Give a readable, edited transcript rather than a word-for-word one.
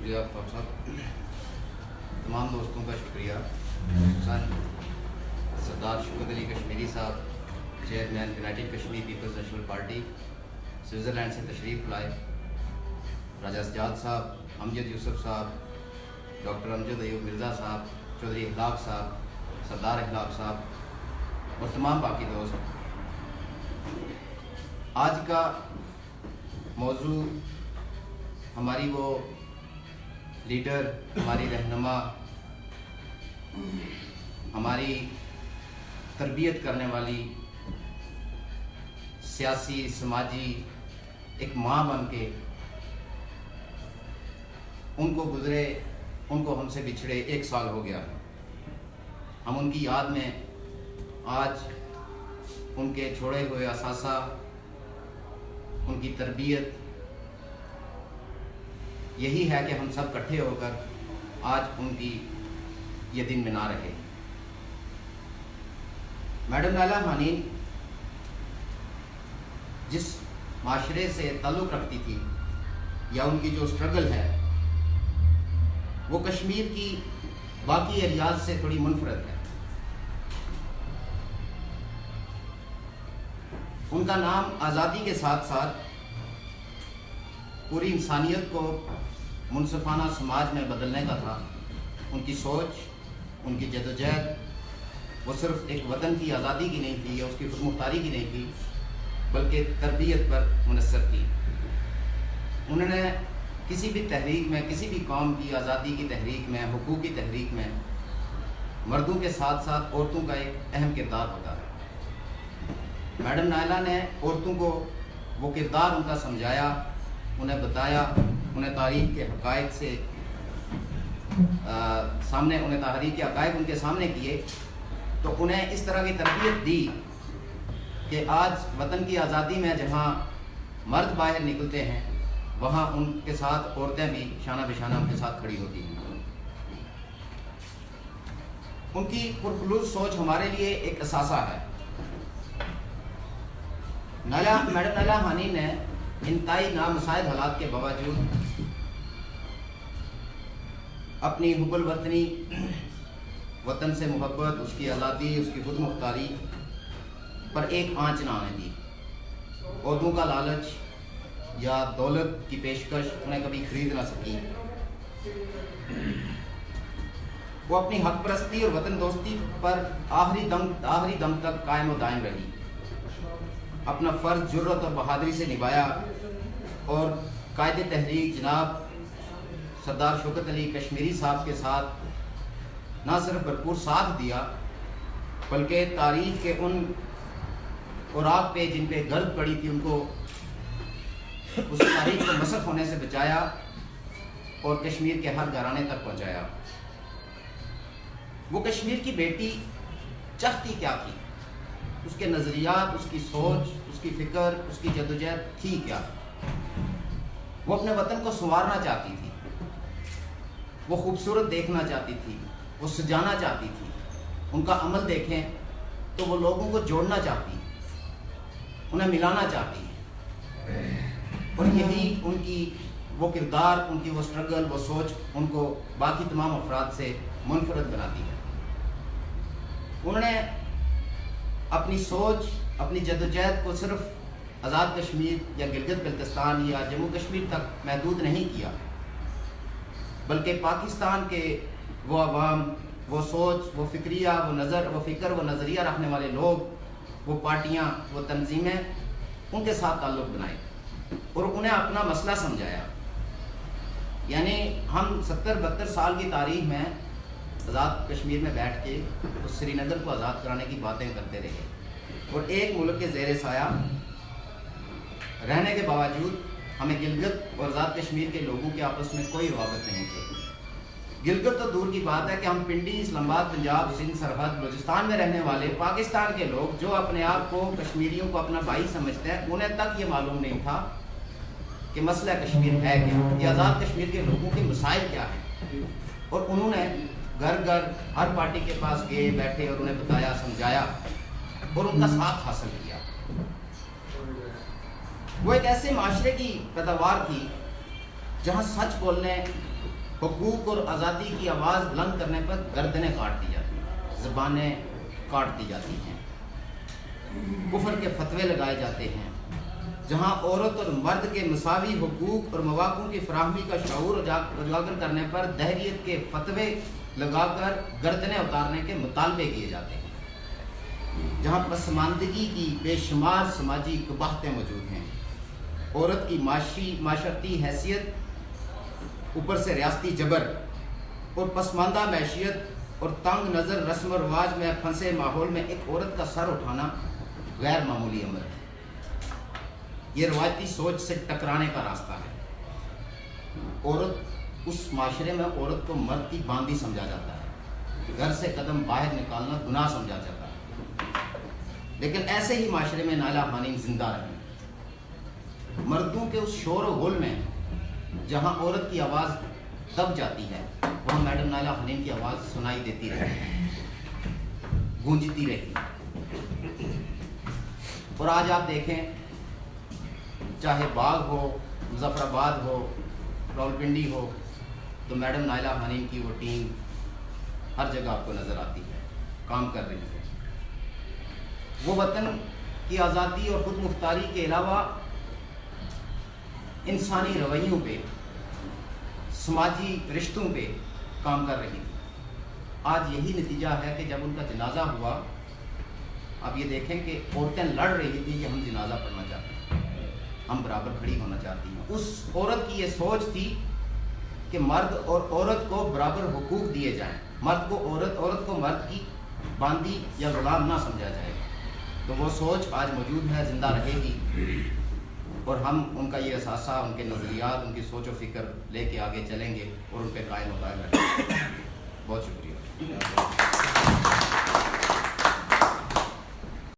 شکریہ آفتاب صاحب. تمام دوستوں کا شکریہ. خصوصاً سردار شوکت علی کشمیری صاحب, chairman united Kashmir peoples national party, Switzerland سے تشریف لائے. راجہ سجاد صاحب, امجد یوسف صاحب, ڈاکٹر امجد ایوب مرزا صاحب, چودھری اخلاق صاحب, سردار اخلاق صاحب اور تمام باقی دوست. آج کا موضوع ہماری وہ لیڈر, ہماری رہنما, ہماری تربیت کرنے والی, سیاسی سماجی ایک ماں بن کے ان کو گزرے, ان کو ہم سے بچھڑے 1 سال ہو گیا. ہم ان کی یاد میں آج ان کے چھوڑے ہوئے اثاثہ, ان کی تربیت, یہی ہے کہ ہم سب اکٹھے ہو کر آج ان کی یہ دن منا رہے. میڈم نائلہ حنین جس معاشرے سے تعلق رکھتی تھی یا ان کی جو اسٹرگل ہے وہ کشمیر کی باقی ایریاز سے تھوڑی منفرد ہے. ان کا نام آزادی کے ساتھ ساتھ پوری انسانیت کو منصفانہ سماج میں بدلنے کا تھا. ان کی سوچ, ان کی جدوجہد وہ صرف ایک وطن کی آزادی کی نہیں تھی یا اس کی خود مختاری کی نہیں تھی, بلکہ تربیت پر منحصر تھی. انہوں نے کسی بھی تحریک میں, کسی بھی قوم کی آزادی کی تحریک میں, حقوق کی تحریک میں مردوں کے ساتھ ساتھ عورتوں کا ایک اہم کردار ہوتا ہے. میڈم نائلہ نے عورتوں کو وہ کردار ان کا سمجھایا, انہیں بتایا, انہیں تاریخ کے حقائق سے سامنے, انہیں تاریخ کے حقائق ان کے سامنے کیے تو انہیں اس طرح کی تربیت دی کہ آج وطن کی آزادی میں جہاں مرد باہر نکلتے ہیں وہاں ان کے ساتھ عورتیں بھی شانہ بشانہ ان کے ساتھ کھڑی ہوتی ہیں. ان کی پرخلوص سوچ ہمارے لیے ایک اثاثہ ہے. میڈم نائلہ حنین نے انتہائی نامساعد حالات کے باوجود اپنی حب الوطنی, وطن سے محبت, اس کی آزادی, اس کی خود مختاری پر ایک آنچ نہ آنے دی. عہدوں کا لالچ یا دولت کی پیشکش انہیں کبھی خرید نہ سکی. وہ اپنی حق پرستی اور وطن دوستی پر آخری دم تک قائم و دائم رہی. اپنا فرض جرت اور بہادری سے نبھایا اور قائد تحریک جناب سردار شوکت علی کشمیری صاحب کے ساتھ نہ صرف بھرپور ساتھ دیا بلکہ تاریخ کے ان اوراق پہ جن پہ گرد پڑی تھی ان کو اس تاریخ کو مسخ ہونے سے بچایا اور کشمیر کے ہر گھرانے تک پہنچایا. وہ کشمیر کی بیٹی چاہتی کیا تھی, اس کے نظریات, اس کی سوچ, اس کی فکر, اس کی جدوجہد تھی کیا. وہ اپنے وطن کو سنوارنا چاہتی تھی, وہ خوبصورت دیکھنا چاہتی تھی, وہ سجانا چاہتی تھی. ان کا عمل دیکھیں تو وہ لوگوں کو جوڑنا چاہتی, انہیں ملانا چاہتی. اور یہی ان کی وہ کردار, ان کی وہ اسٹرگل, وہ سوچ ان کو باقی تمام افراد سے منفرد بناتی ہے. انہوں نے اپنی سوچ, اپنی جدوجہد کو صرف آزاد کشمیر یا گلگت بلتستان یا جموں کشمیر تک محدود نہیں کیا, بلکہ پاکستان کے وہ عوام, وہ سوچ, وہ فکریہ, وہ نظر, وہ فکر, وہ نظریہ رکھنے والے لوگ, وہ پارٹیاں, وہ تنظیمیں, ان کے ساتھ تعلق بنائے اور انہیں اپنا مسئلہ سمجھایا. یعنی ہم 70-72 سال کی تاریخ میں آزاد کشمیر میں بیٹھ کے اس سری نگر کو آزاد کرانے کی باتیں کرتے رہے اور ایک ملک کے زیر سایہ رہنے کے باوجود ہمیں گلگت اور آزاد کشمیر کے لوگوں کے آپس میں کوئی روابط نہیں تھے. گلگت تو دور کی بات ہے کہ ہم پنڈی, اسلام آباد, پنجاب, سندھ سرحد, بلوچستان میں رہنے والے پاکستان کے لوگ جو اپنے آپ کو کشمیریوں کو اپنا بھائی سمجھتے ہیں, انہیں تک یہ معلوم نہیں تھا کہ مسئلہ کشمیر ہے کیا, یا آزاد کشمیر کے لوگوں کے مسائل کیا ہیں. اور انہوں نے گھر گھر ہر پارٹی کے پاس گئے, بیٹھے اور انہیں بتایا, سمجھایا اور ان کا ساتھ حاصل کیا. وہ ایک ایسے معاشرے کی پیداوار تھی جہاں سچ بولنے, حقوق اور آزادی کی آواز بلند کرنے پر گردنیں کاٹ دی جاتی ہیں، زبانیں کاٹ دی جاتی ہیں، کفر کے فتوے لگائے جاتے ہیں، جہاں عورت اور مرد کے مساوی حقوق اور مواقع کی فراہمی کا شعور اجاگر کرنے پر دہریت کے فتوے لگا کر گردنیں اتارنے کے مطالبے کیے جاتے ہیں، جہاں پسماندگی کی بے شمار سماجی قباحتیں موجود ہیں، عورت کی معاشرتی حیثیت، اوپر سے ریاستی جبر اور پسماندہ معیشت اور تنگ نظر رسم و رواج میں پھنسے ماحول میں ایک عورت کا سر اٹھانا غیر معمولی امر ہے۔ یہ روایتی سوچ سے ٹکرانے کا راستہ ہے۔ عورت اس معاشرے میں عورت کو مرد کی باندھی سمجھا جاتا ہے، گھر سے قدم باہر نکالنا گناہ سمجھا جاتا ہے، لیکن ایسے ہی معاشرے میں نائلہ حنین زندہ رہی۔ مردوں کے اس شور و غل میں جہاں عورت کی آواز دب جاتی ہے، وہاں میڈم نائلہ حنین کی آواز سنائی دیتی رہی، گونجتی رہی۔ اور آج آپ دیکھیں، چاہے باغ ہو، مظفر آباد ہو، راولپنڈی ہو، تو میڈم نائلہ حنین کی وہ ٹیم ہر جگہ آپ کو نظر آتی ہے، کام کر رہی ہے۔ وہ وطن کی آزادی اور خود مختاری کے علاوہ انسانی رویوں پہ، سماجی رشتوں پہ کام کر رہی تھی۔ آج یہی نتیجہ ہے کہ جب ان کا جنازہ ہوا، آپ یہ دیکھیں کہ عورتیں لڑ رہی تھی کہ ہم جنازہ پڑھنا چاہتے ہیں، ہم برابر کھڑی ہونا چاہتی ہیں۔ اس عورت کی یہ سوچ تھی کہ مرد اور عورت کو برابر حقوق دیے جائیں، مرد کو عورت کو مرد کی باندھی یا غلام نہ سمجھا جائے۔ تو وہ سوچ آج موجود ہے، زندہ رہے گی، اور ہم ان کا یہ اثاثہ، ان کے نظریات، ان کی سوچ و فکر لے کے آگے چلیں گے اور ان پہ قائم و دائم رہیں گے۔ بہت شکریہ۔